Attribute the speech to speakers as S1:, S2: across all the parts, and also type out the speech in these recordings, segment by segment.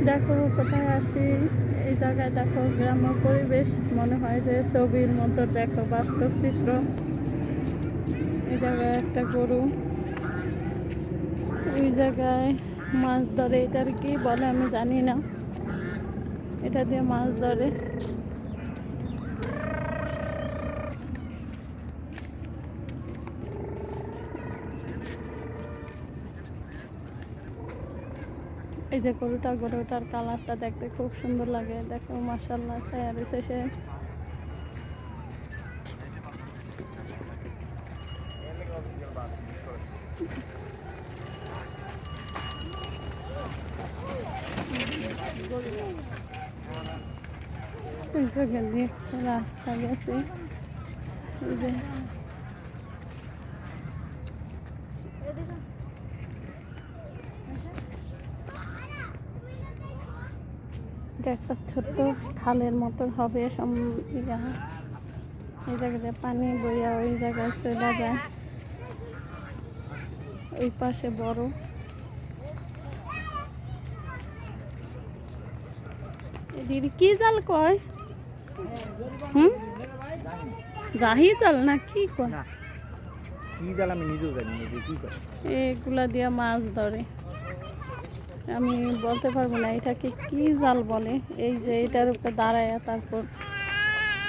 S1: দেখো কোথায় আসছি, এই জায়গায় দেখো গ্রাম্য পরিবেশ, মনে হয় যে ছবির মতো, দেখো বাস্তব চিত্র। এই জায়গায় একটা গরু, ওই জায়গায় মাছ ধরে, এটার কি বলে আমি জানি না, এটা দিয়ে মাছ ধরে। এই যে গরুটার কালারটা দেখতে খুব সুন্দর লাগে, দেখো মাশাআল্লাহ ছায়া রয়েছে সে। রাস্তা গেছে, এই যে এটা একটা ছোট্ট খালের মতো হবে, এই জায়গায় পানি বইয়া ওই জায়গায় চলে যায়, ওই পাশে বড়। এদিকে কি জাল কয়? জাহি জাল না কি কয়? এগুলা দিয়ে মাছ ধরে, আমি বলতে পারবো না এটাকে কি জাল বলে। এই যে এটার উপরে দাঁড়ায়, তারপর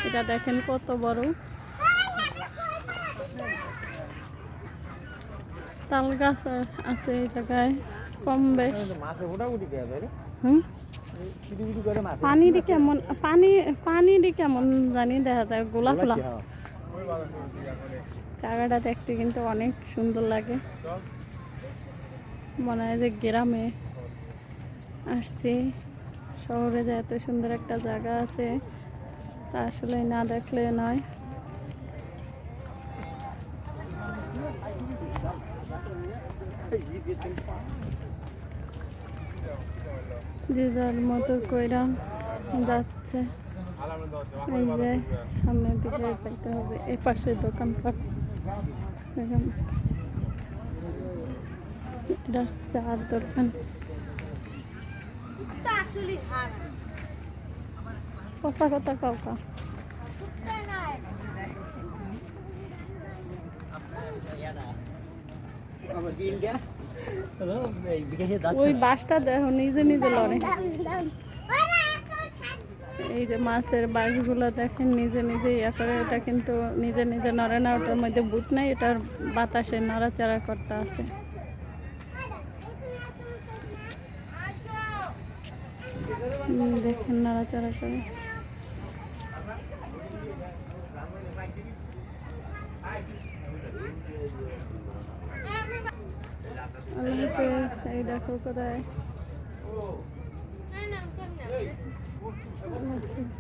S1: এটা দেখেন কত বড়। তাল গাছ আছে এই জায়গায় কম বেশ। পানিটি কেমন জানি দেখা যায় গোলা খোলা। জায়গাটা দেখতে কিন্তু অনেক সুন্দর লাগে, মনে হয় যে গ্রামে আসছি। শহরে যে এত সুন্দর একটা জায়গা আছে তা আসলে না দেখলে নয়। যে যার মতো কইরা যাচ্ছে, এই যে সামনের দিকে যাইতে হবে, এই পাশে দোকানপাট। এটা চার দোকান, কথা কথা কাউকা। ওই বাসটা দেখো নিজে নিজে লড়ে। এই যে মাছের বাসগুলো দেখেন নিজে নিজে ইয়া করে, এটা কিন্তু নিজে নিজে নড়ে না, ওটার মধ্যে বুট নাই, এটার বাতাসে নড়াচড়া করতে আছে। দেখেন নড়াচড়া করে। আল্লাহ হাফেজ। এই দেখো কোথায়। আল্লাহ হাফেজ।